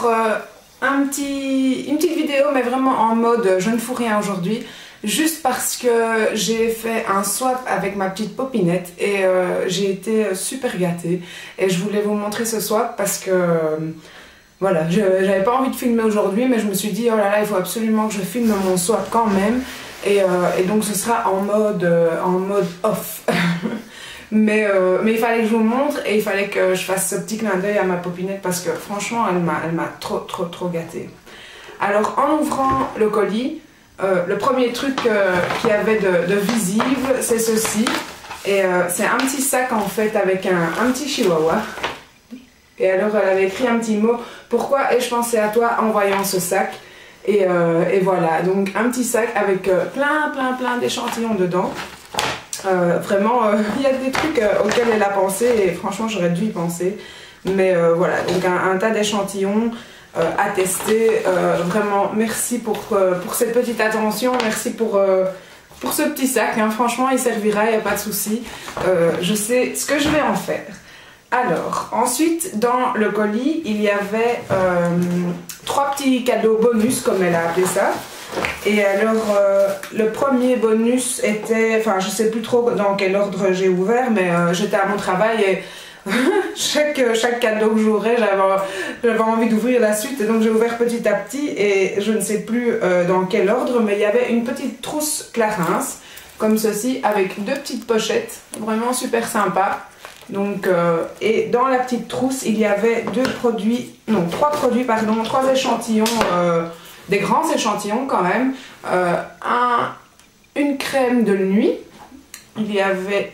Alors, une petite vidéo, mais vraiment en mode je ne fous rien aujourd'hui. Juste parce que j'ai fait un swap avec ma petite popinette et j'ai été super gâtée. Et je voulais vous montrer ce swap parce que voilà, j'avais pas envie de filmer aujourd'hui, mais je me suis dit oh là là, il faut absolument que je filme mon swap quand même. Et donc ce sera en mode off. mais il fallait que je vous montre et il fallait que je fasse ce petit clin d'œil à ma popinette parce que franchement elle m'a trop gâtée. Alors en ouvrant le colis, le premier truc qu'il y avait de visible, c'est ceci. Et c'est un petit sac en fait avec un petit chihuahua. Et alors elle avait écrit un petit mot. Pourquoi ai-je pensé à toi en voyant ce sac? Et voilà, donc un petit sac avec plein d'échantillons dedans. Vraiment, il y a des trucs auxquels elle a pensé et franchement j'aurais dû y penser. Mais voilà, donc un tas d'échantillons. À tester. Vraiment merci pour cette petite attention, merci pour ce petit sac, hein. Franchement il servira, il n'y a pas de souci. Je sais ce que je vais en faire. Alors ensuite dans le colis il y avait 3 petits cadeaux bonus comme elle a appelé ça. Et alors le premier bonus était, enfin je sais plus trop dans quel ordre j'ai ouvert, mais j'étais à mon travail et chaque cadeau que j'ouvrais, j'avais envie d'ouvrir la suite et donc j'ai ouvert petit à petit et je ne sais plus dans quel ordre, mais il y avait une petite trousse Clarins comme ceci avec 2 petites pochettes, vraiment super sympa. Donc, et dans la petite trousse il y avait 3 échantillons, des grands échantillons quand même, une crème de nuit, il y avait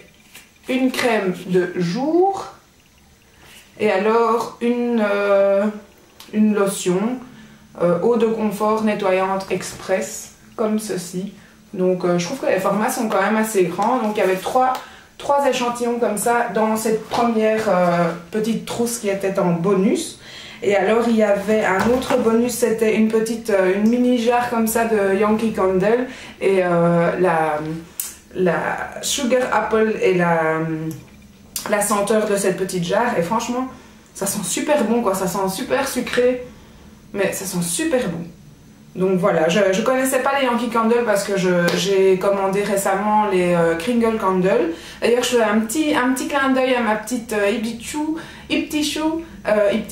une crème de jour. Et alors une lotion eau de confort nettoyante express comme ceci. Donc je trouve que les formats sont quand même assez grands. Donc il y avait 3 échantillons comme ça dans cette première petite trousse qui était en bonus. Et alors il y avait un autre bonus, c'était une mini jarre comme ça de Yankee Candle. Et la Sugar Apple et la senteur de cette petite jarre, et franchement ça sent super bon quoi, ça sent super sucré mais ça sent super bon. Donc voilà, je connaissais pas les Yankee Candle parce que j'ai commandé récemment les Kringle Candle. D'ailleurs je fais un petit clin d'œil à ma petite Ipti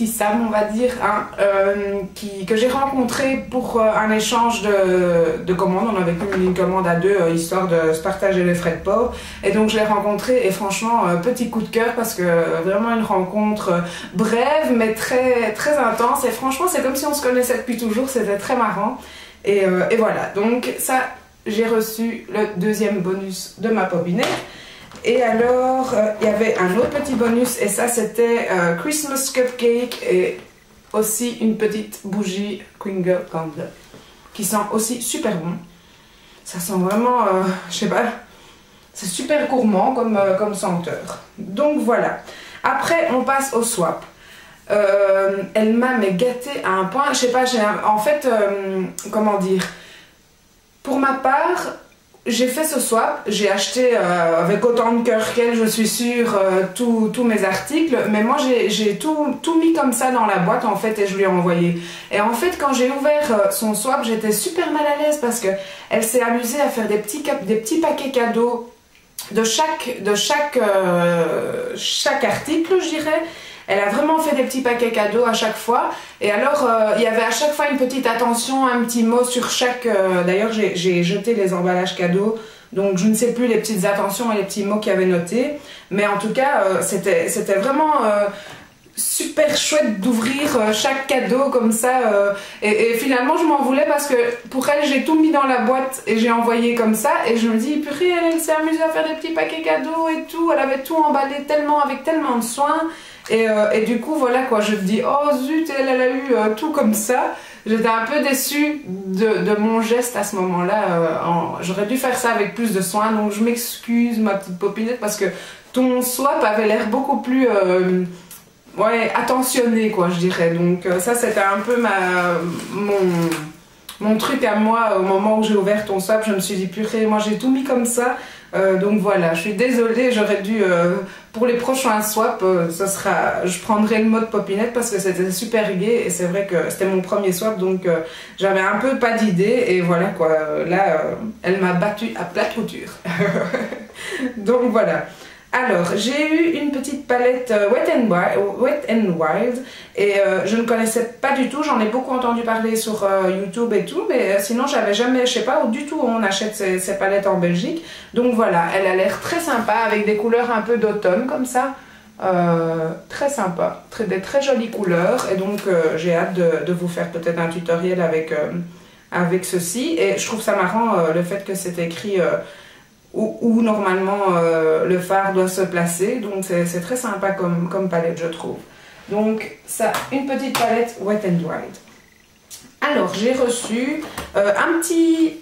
Sam on va dire, hein, que j'ai rencontré pour un échange de commandes. On avait fait une commande à 2 histoire de se partager les frais de port et donc je l'ai rencontré et franchement petit coup de cœur parce que vraiment une rencontre brève mais très intense et franchement c'est comme si on se connaissait depuis toujours, c'était très marrant et voilà, donc ça j'ai reçu le deuxième bonus de ma popinette. Et alors, il y avait un autre petit bonus et ça c'était Christmas Cupcake et aussi une petite bougie Kringle Candle qui sent aussi super bon. Ça sent vraiment, je sais pas, c'est super gourmand comme senteur. Donc voilà. Après on passe au swap. Elle m'a gâtée à un point, je sais pas, en fait, comment dire, pour ma part, j'ai fait ce swap, j'ai acheté avec autant de cœur qu'elle, je suis sûre, tous mes articles, mais moi j'ai tout mis comme ça dans la boîte en fait et je lui ai envoyé. Et en fait quand j'ai ouvert son swap, j'étais super mal à l'aise parce que elle s'est amusée à faire des petits paquets cadeaux de chaque article, je dirais. Elle a vraiment fait des petits paquets cadeaux à chaque fois. Et alors, il y avait à chaque fois une petite attention, un petit mot sur chaque... D'ailleurs, j'ai jeté les emballages cadeaux. Donc, je ne sais plus les petites attentions et les petits mots qu'il y avait notés. Mais en tout cas, c'était vraiment super chouette d'ouvrir chaque cadeau comme ça. Et finalement, je m'en voulais parce que pour elle, j'ai tout mis dans la boîte et j'ai envoyé comme ça. Et je me dis, purée, elle s'est amusée à faire des petits paquets cadeaux et tout. Elle avait tout emballé avec tellement de soin. Et du coup voilà quoi, je me dis oh zut, elle a eu tout comme ça. J'étais un peu déçue de mon geste à ce moment là, j'aurais dû faire ça avec plus de soin, donc je m'excuse ma petite popinette parce que ton swap avait l'air beaucoup plus ouais, attentionné quoi je dirais. Donc ça c'était un peu mon truc à moi au moment où j'ai ouvert ton swap. Je me suis dit purée, moi j'ai tout mis comme ça, Donc voilà, je suis désolée, j'aurais dû, pour les prochains swaps, je prendrai le mode Popinette parce que c'était super gai et c'est vrai que c'était mon premier swap, donc j'avais un peu pas d'idée et voilà quoi, là elle m'a battue à plat couture. Donc voilà. Alors, j'ai eu une petite palette Wet n Wild et je ne connaissais pas du tout, j'en ai beaucoup entendu parler sur YouTube et tout, mais sinon j'avais jamais, je sais pas du tout où on achète ces palettes en Belgique. Donc voilà, elle a l'air très sympa avec des couleurs un peu d'automne comme ça, très sympa, des très jolies couleurs et donc j'ai hâte de vous faire peut-être un tutoriel avec ceci et je trouve ça marrant le fait que c'est écrit... Où normalement le fard doit se placer, donc c'est très sympa comme palette je trouve. Donc ça, une petite palette Wet n Wild. Alors j'ai reçu un petit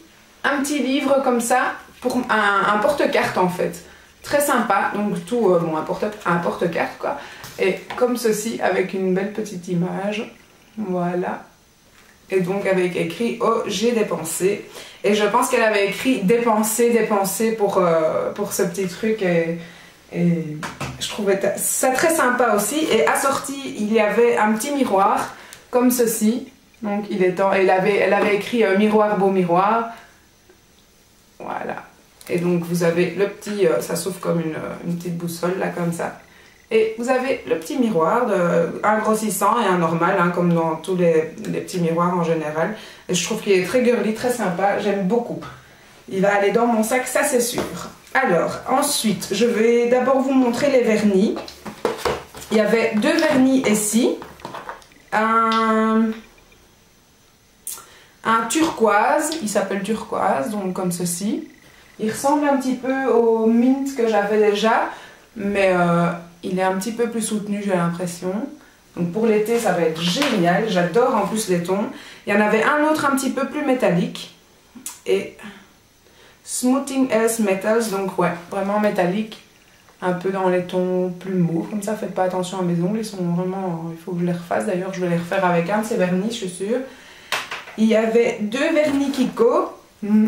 livre comme ça pour un porte-carte en fait, très sympa, donc tout, bon un porte-carte quoi, et comme ceci avec une belle petite image, voilà. Et donc avec écrit oh j'ai dépensé et je pense qu'elle avait écrit dépenser pour ce petit truc et je trouvais ça très sympa aussi et assorti il y avait un petit miroir comme ceci donc elle avait écrit miroir beau miroir, voilà, et donc vous avez le petit ça s'ouvre comme une petite boussole là comme ça. Et vous avez le petit miroir, un grossissant et un normal, hein, comme dans tous les petits miroirs en général. Et je trouve qu'il est très girly, très sympa, j'aime beaucoup. Il va aller dans mon sac, ça c'est sûr. Alors, ensuite, je vais d'abord vous montrer les vernis. Il y avait 2 vernis ici. Un turquoise, il s'appelle turquoise, donc comme ceci. Il ressemble un petit peu au mint que j'avais déjà, mais... il est un petit peu plus soutenu, j'ai l'impression. Donc pour l'été, ça va être génial. J'adore en plus les tons. Il y en avait un autre un petit peu plus métallique. Et Smoothing Earth Metals, donc ouais, vraiment métallique. Un peu dans les tons plus mauves. Comme ça, faites pas attention à mes ongles. Ils sont vraiment... il faut que je les refasse. D'ailleurs, je vais les refaire avec un de ces vernis, je suis sûre. Il y avait 2 vernis Kiko.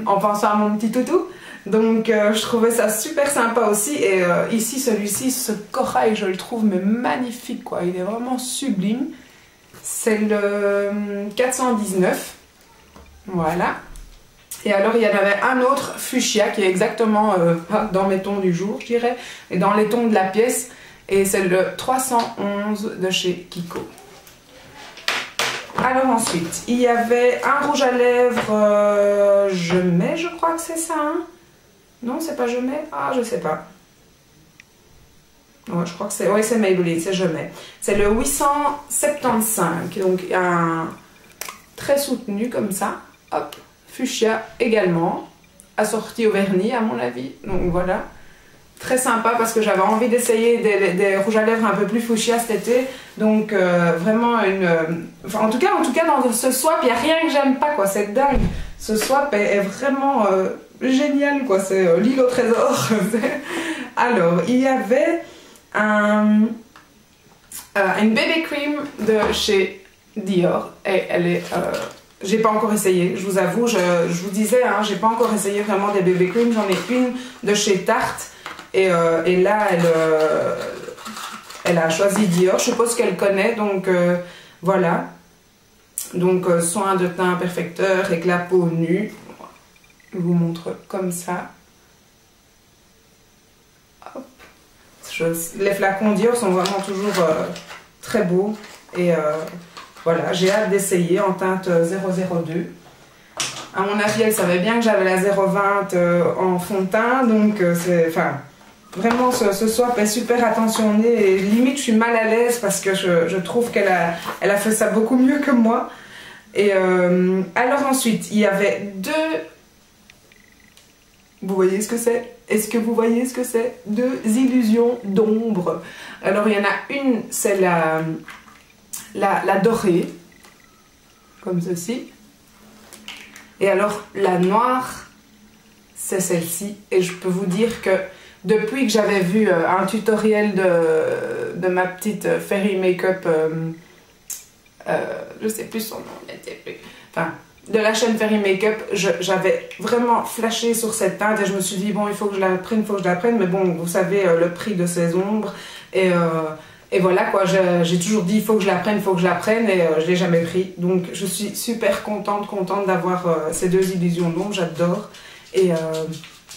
En pensant à mon petit toutou. Donc je trouvais ça super sympa aussi et ici celui-ci, ce corail je le trouve mais magnifique quoi, il est vraiment sublime. C'est le 419, voilà. Et alors il y en avait un autre fuchsia qui est exactement dans mes tons du jour je dirais, et dans les tons de la pièce, et c'est le 311 de chez Kiko. Alors ensuite, il y avait un rouge à lèvres Je mets, je crois que c'est ça, hein. Non, c'est pas Je mets. Ah, je sais pas. Ouais, je crois que c'est... Oui, c'est Maybelline, c'est Je mets. C'est le 875. Donc, un très soutenu comme ça. Hop. Fuchsia également. Assorti au vernis, à mon avis. Donc, voilà. Très sympa parce que j'avais envie d'essayer des rouges à lèvres un peu plus fuchsia cet été. Donc, vraiment une... Enfin, en tout cas, dans ce swap, il n'y a rien que j'aime pas, quoi. C'est dingue. Ce swap est vraiment... génial quoi, c'est l'île au trésor. Alors il y avait une BB cream de chez Dior et elle est j'ai pas encore essayé, je vous avoue, je vous disais hein, j'ai pas encore essayé vraiment des BB cream, j'en ai une de chez Tarte et là elle a choisi Dior, je suppose qu'elle connaît, donc voilà. Donc soin de teint perfecteur, éclat peau nue. Je vous montre comme ça. Hop. Les flacons Dior sont vraiment toujours très beaux. Et voilà, j'ai hâte d'essayer en teinte 002. À mon avis, elle savait bien que j'avais la 020 en fond de teint. Donc, vraiment, ce swap est super attentionné. Et limite, je suis mal à l'aise parce que je trouve qu'elle a fait ça beaucoup mieux que moi. Et alors ensuite, il y avait 2... Vous voyez ce que c'est? Est-ce que vous voyez ce que c'est? 2 illusions d'ombre. Alors il y en a une, c'est la dorée, comme ceci. Et alors la noire, c'est celle-ci. Et je peux vous dire que depuis que j'avais vu un tutoriel de ma petite Fairy Makeup, je sais plus son nom, enfin de la chaîne Fairy Makeup, j'avais vraiment flashé sur cette teinte et je me suis dit bon, il faut que je la prenne, mais bon, vous savez le prix de ces ombres et voilà quoi, j'ai toujours dit il faut que je la prenne et je l'ai jamais pris. Donc je suis super contente d'avoir ces deux illusions d'ombre, j'adore. Et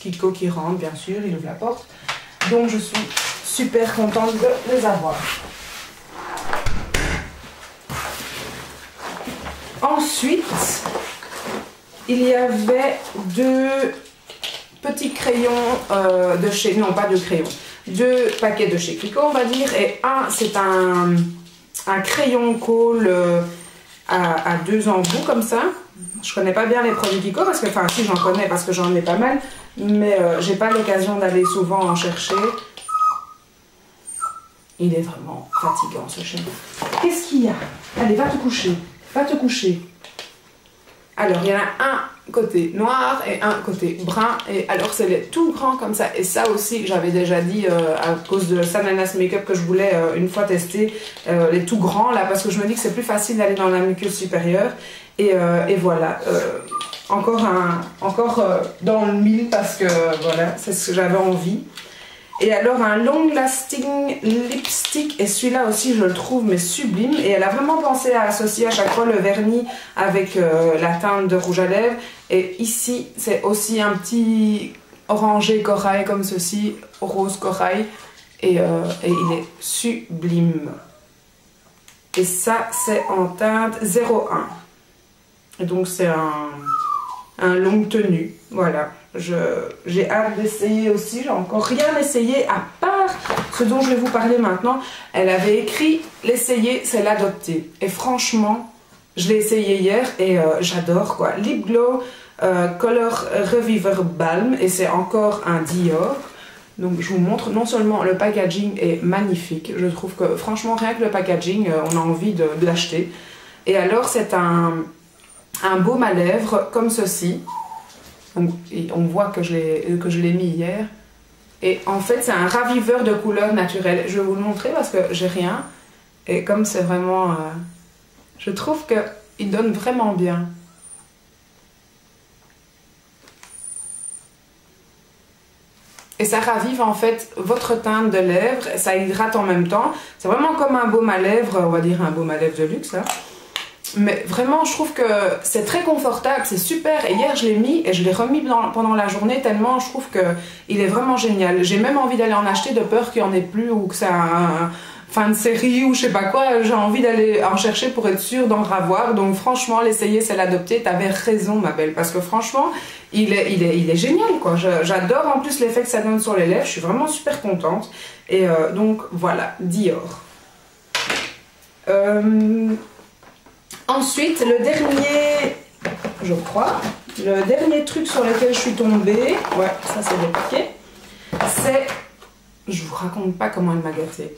Kiko qui rentre bien sûr, il ouvre la porte. Donc je suis super contente de les avoir. Ensuite, il y avait deux petits crayons de chez... Non, pas deux crayons. Deux paquets de chez Kiko, on va dire. Et un, c'est un crayon colle à deux embouts, comme ça. Je connais pas bien les produits Kiko, parce que... Enfin, si, j'en connais, parce que j'en ai pas mal. Mais j'ai pas l'occasion d'aller souvent en chercher. Il est vraiment fatigant, ce chien. Qu'est-ce qu'il y a? Allez, va te coucher. Va te coucher. Alors, il y en a un côté noir et un côté brun. Et alors, c'est les tout grands comme ça. Et ça aussi, j'avais déjà dit à cause de Sananas Makeup que je voulais une fois tester les tout grands là. Parce que je me dis que c'est plus facile d'aller dans la muqueuse supérieure. Et voilà. Encore dans le mille parce que voilà, c'est ce que j'avais envie. Et alors un long lasting lipstick, et celui-là aussi je le trouve mais sublime, et elle a vraiment pensé à associer à chaque fois le vernis avec la teinte de rouge à lèvres, et ici c'est aussi un petit orangé corail comme ceci, rose corail, et il est sublime. Et ça c'est en teinte 01, et donc c'est un longue tenue, voilà. J'ai hâte d'essayer aussi, j'ai encore rien essayé à part ce dont je vais vous parler maintenant. Elle avait écrit l'essayer c'est l'adopter, et franchement je l'ai essayé hier et j'adore quoi. Lip Glow Color Reviver Balm, et c'est encore un Dior. Donc je vous montre, non seulement le packaging est magnifique, je trouve que franchement rien que le packaging on a envie de l'acheter. Et alors c'est un baume à lèvres comme ceci. On voit que je l'ai mis hier. Et en fait, c'est un raviveur de couleurs naturelles. Je vais vous le montrer parce que j'ai rien. Et comme c'est vraiment... je trouve qu'il donne vraiment bien. Et ça ravive en fait votre teinte de lèvres. Ça hydrate en même temps. C'est vraiment comme un baume à lèvres. On va dire un baume à lèvres de luxe là. Mais vraiment, je trouve que c'est très confortable, c'est super. Et hier, je l'ai mis et je l'ai remis pendant la journée tellement je trouve qu'il est vraiment génial. J'ai même envie d'aller en acheter de peur qu'il n'y en ait plus ou que c'est un fin de série ou je sais pas quoi. J'ai envie d'aller en chercher pour être sûre d'en ravoir. Donc franchement, l'essayer, c'est l'adopter. T'avais raison, ma belle, parce que franchement, il est génial, quoi. J'adore en plus l'effet que ça donne sur les lèvres. Je suis vraiment super contente. Et donc, voilà, Dior. Ensuite, le dernier, je crois, le dernier truc sur lequel je suis tombée, ouais, ça c'est le paquet, c'est, je vous raconte pas comment elle m'a gâtée,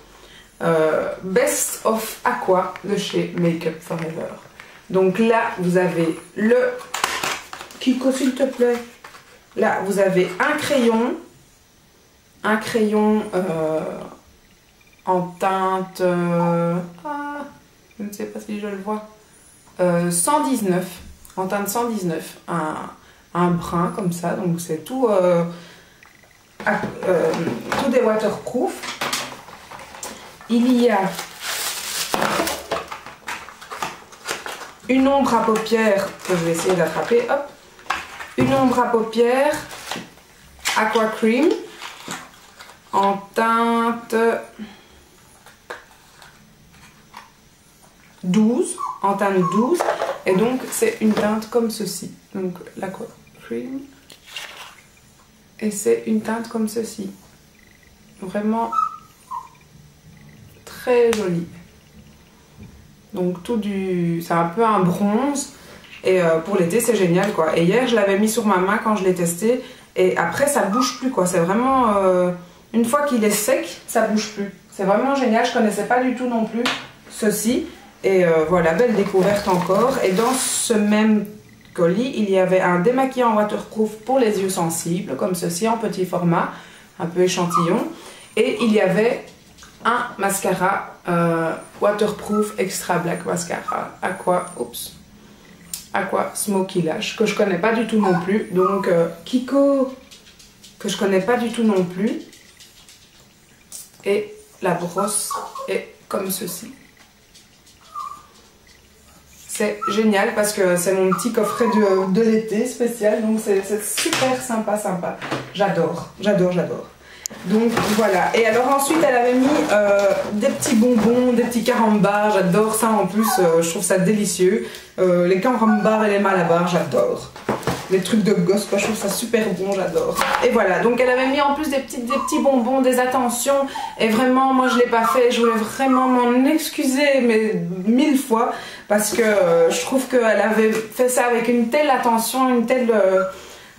Best of Aqua de chez Makeup Forever. Donc là, vous avez le Kiko, s'il te plaît. Là, vous avez un crayon en teinte, je ne sais pas si je le vois. 119, en teinte 119, un brun comme ça, donc c'est tout des waterproof. Il y a une ombre à paupières que je vais essayer d'attraper, hop, une ombre à paupières Aqua Cream en teinte 12, en teinte 12, et donc c'est une teinte comme ceci, donc l'Aqua Cream, et c'est une teinte comme ceci, vraiment très jolie. Donc c'est un peu un bronze, et pour l'été c'est génial quoi. Et hier je l'avais mis sur ma main quand je l'ai testé, et après ça bouge plus quoi, c'est vraiment, une fois qu'il est sec, ça bouge plus. C'est vraiment génial, je connaissais pas du tout non plus ceci. Et voilà, belle découverte encore. Et dans ce même colis, il y avait un démaquillant waterproof pour les yeux sensibles, comme ceci, en petit format, un peu échantillon. Et il y avait un mascara waterproof extra black mascara Aqua, Aqua Smoky Lash, que je connais pas du tout non plus. Donc, Kiko, que je connais pas du tout non plus. Et la brosse est comme ceci. C'est génial parce que c'est mon petit coffret de l'été spécial. Donc, c'est super sympa. J'adore. Donc voilà, et alors ensuite elle avait mis des petits bonbons, des petits carambars, j'adore ça en plus, je trouve ça délicieux. Les carambars et les malabars, j'adore. Les trucs de gosse, quoi, je trouve ça super bon, j'adore. Et voilà, donc elle avait mis en plus des petits bonbons, des attentions, et vraiment, moi je l'ai pas fait, je voulais vraiment m'en excuser, mais 1000 fois, parce que je trouve qu'elle avait fait ça avec une telle attention, une telle...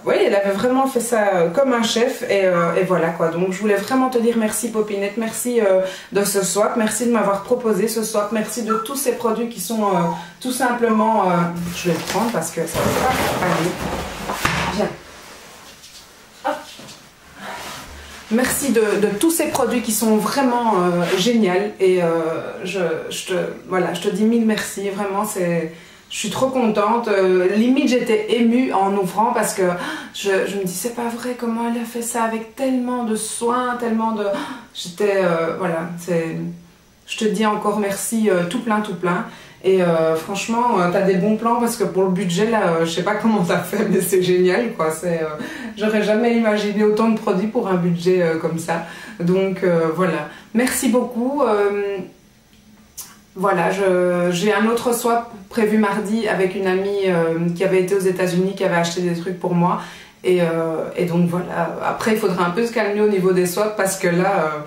Oui, elle avait vraiment fait ça comme un chef et voilà quoi. Donc je voulais vraiment te dire merci Popinette, merci de ce swap, merci de m'avoir proposé ce swap, merci de tous ces produits qui sont tout simplement... je vais le prendre parce que ça va pas aller. Viens. Hop. Merci de tous ces produits qui sont vraiment géniaux et je te dis 1000 merci, vraiment c'est... Je suis trop contente, limite j'étais émue en ouvrant parce que je me dis c'est pas vrai comment elle a fait ça avec tellement de soin, tellement de... J'étais, voilà, je te dis encore merci tout plein et franchement t'as des bons plans parce que pour le budget là, je sais pas comment t'as fait mais c'est génial quoi, j'aurais jamais imaginé autant de produits pour un budget comme ça, donc voilà, merci beaucoup. Voilà, j'ai un autre swap prévu mardi avec une amie qui avait été aux États-Unis, qui avait acheté des trucs pour moi. Et donc voilà, après il faudra un peu se calmer au niveau des swaps parce que là,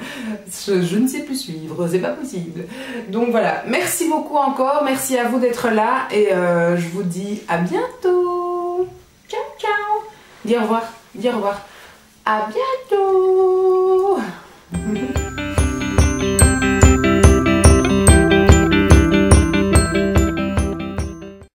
je ne sais plus suivre, c'est pas possible. Donc voilà, merci beaucoup encore, merci à vous d'être là et je vous dis à bientôt. Ciao, ciao. Dis au revoir, dis au revoir. À bientôt.